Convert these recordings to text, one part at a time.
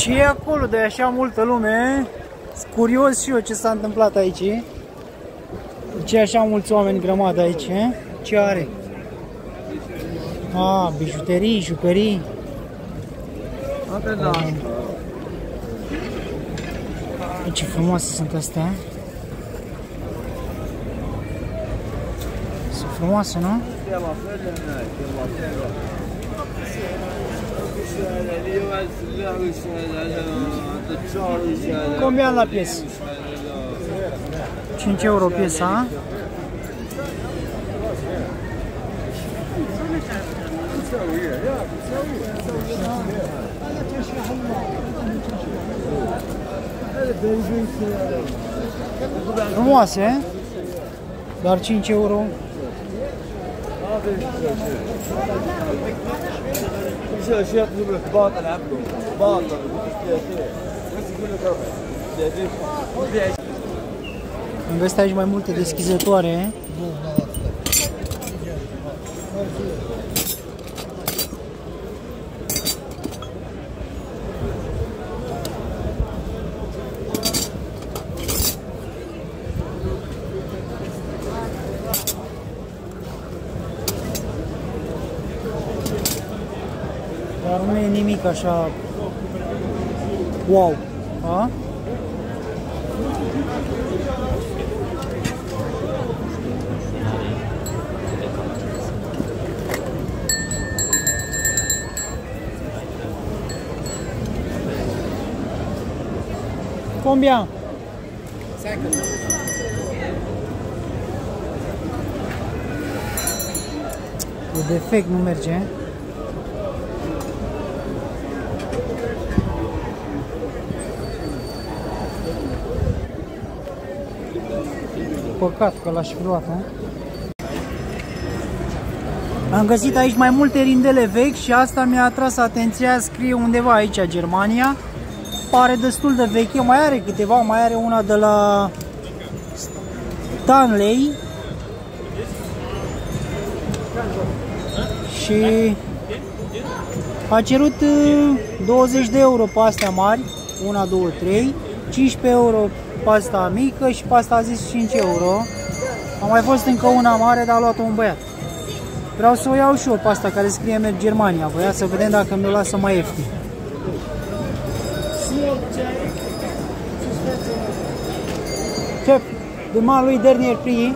Ce e acolo de așa multă lume? Sunt curios și eu ce s-a întâmplat aici. Ce așa mulți oameni grămadă aici? Ce are? Ah, bijuterii, jucării. Ce frumoase sunt astea. Sunt frumoase, nu? Combien la piesă? 5 euro piesa. Frumoase, doar 5 euro. Am găsit aici mai multe deschizătoare. Dar nu e nimic așa wow. A? Combien? E defect, nu merge. Păcat că l-aș fi luat, nu? Am găsit aici mai multe rindele vechi și asta mi-a atras atenția, scrie undeva aici Germania. Pare destul de veche, mai are câteva, mai are una de la Stanley și a cerut 20 de euro pe astea mari, 1, 2, 3, 15 euro pe asta mică și pe asta a zis 5 euro. A mai fost încă una mare, dar a luat-o un băiat. Vreau să o iau și eu pe asta care scrie Merg Germania, voia să vedem dacă mi-o lasă mai ieftin. Chef, demain lui dernier prix.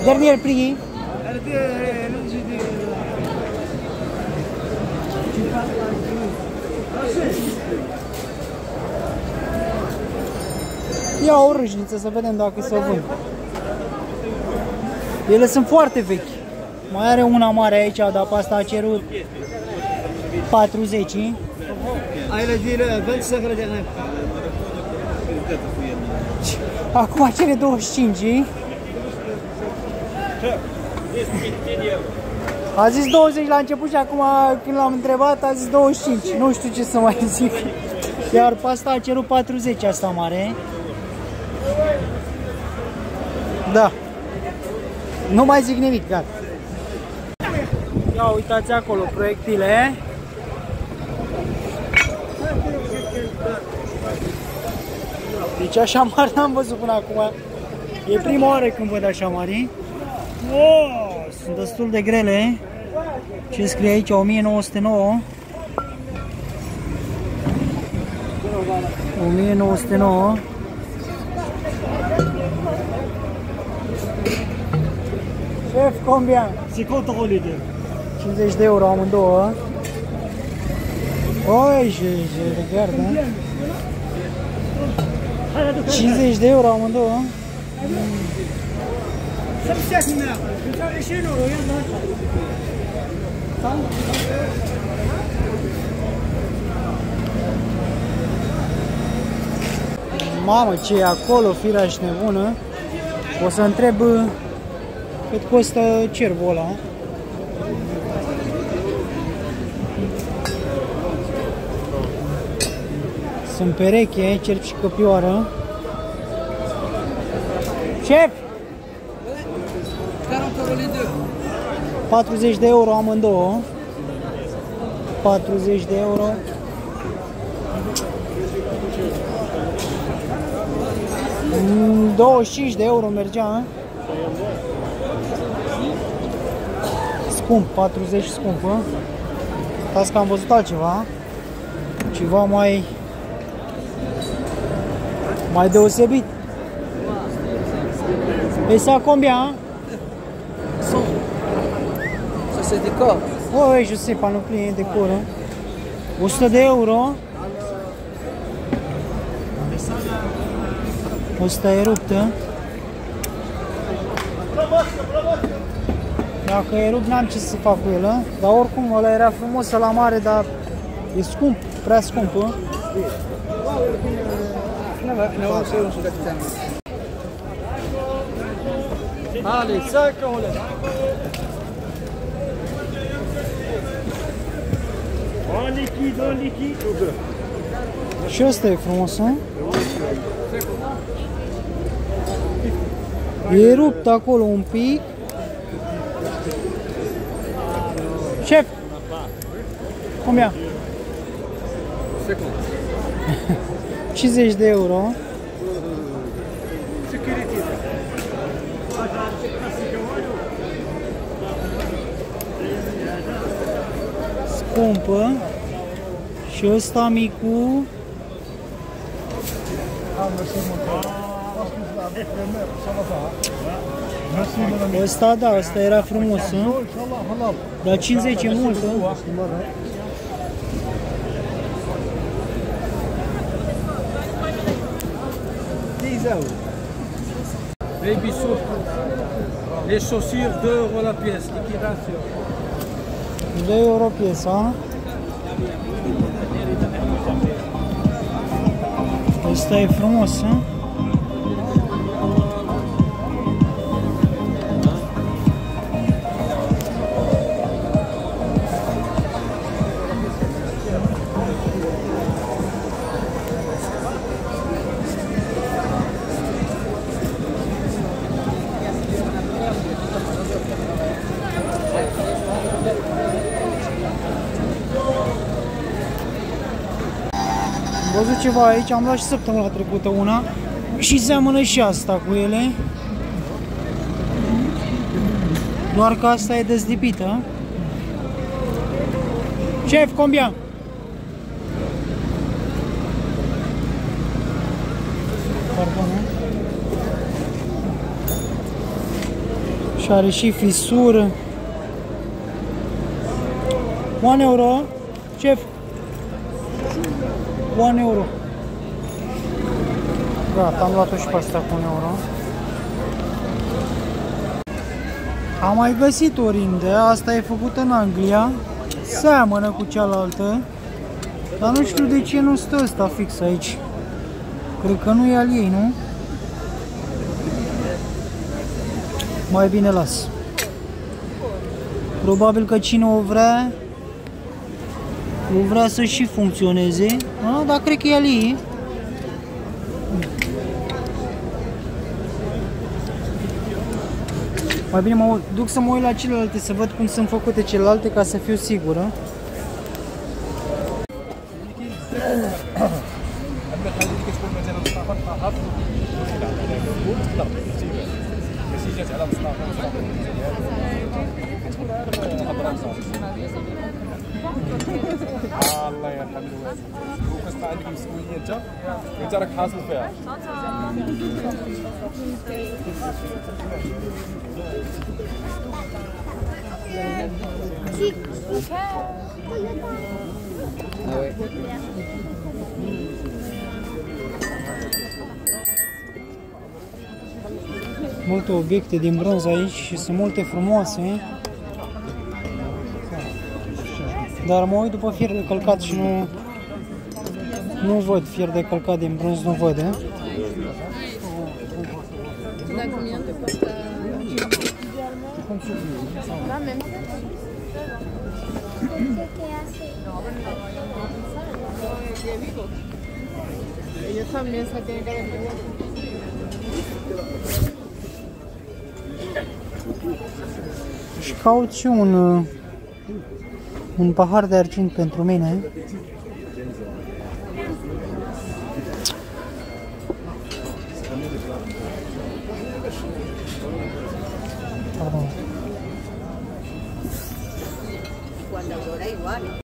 Dernier prix. Ia o râșniță să vedem dacă se vând. Ele sunt foarte vechi. Mai are una mare aici, dar pe asta a cerut 40. Acum cere 25. A zis 20 la început și acum când l-am întrebat a zis 25. Nu știu ce să mai zic. Iar pe asta a cerut 40, asta mare. Da. Nu mai zic nimic, gata. Ia uitați acolo proiectile. Deci așa mari n-am văzut până acum. E prima oară când văd așa mari. Oh, sunt destul de grele. Ce scrie aici? 1909. 1909. Chef, combien? 50 euros les deux. 50 de euro amândouă. Oi, je regarde. 50 de euro amândouă. Mamă, ce e acolo, firea și nebună. O să întreb cât costă cervul ăla. Sunt pereche, cerb și căpioară. Șef! 40 de euro amândouă. 40 de euro. Mm, 25 de euro mergea. Scump, 40 scumpă. Stați că am văzut altceva. Ceva mai deosebit. Et ça combien? 100. Ça c'est des corps. Oui, je sais, panoplie de cur. 100 de euro. 100 e ruptă. Dacă e rupt, n-am ce să fac cu el, dar oricum ăla era frumos, la mare, dar e scump, prea scumpă. Allez, 5 on laisse. Un lichide. Și ăsta e frumos, nu? E rupt acolo un pic. Șef! Combien? 50 de euro. Scumpă. Și ăsta micu. Ăsta da, ăsta era frumos, dar 50 e mult, Baby soap. Les chaussures 2 € la pièce, liquidation. 2 euro piesa. Ăsta e frumos, Am văzut ceva aici, am luat și săptămâna trecută una și seamănă și asta cu ele. Doar că asta e dezlipită. Șef, combien? Pardon. Și are și fisură. 1 euro. Șef. 1 euro. Gata, am luat-o și pe asta cu 1 euro. Am mai găsit o rindă, asta e făcută în Anglia. Seamănă cu cealaltă. Dar nu știu de ce nu stă ăsta fix aici. Cred că nu e al ei, nu? Mai bine las. Probabil că cine o vrea să și funcționeze, dar cred că e al ei. Mai bine mă duc să mă uit la celelalte, să văd cum sunt făcute celelalte, ca să fiu sigură. الله يرحم الوالد وكتبقى عندك مسؤوليه انت راك حاصل فيها Multe obiecte din bronz aici și sunt multe frumoase. Dar mă uit după fier de călcat și nu văd fier de călcat din bronz, nu văd, Și caut și un pahar de argint pentru mine. Pardon. Cuando llora igual.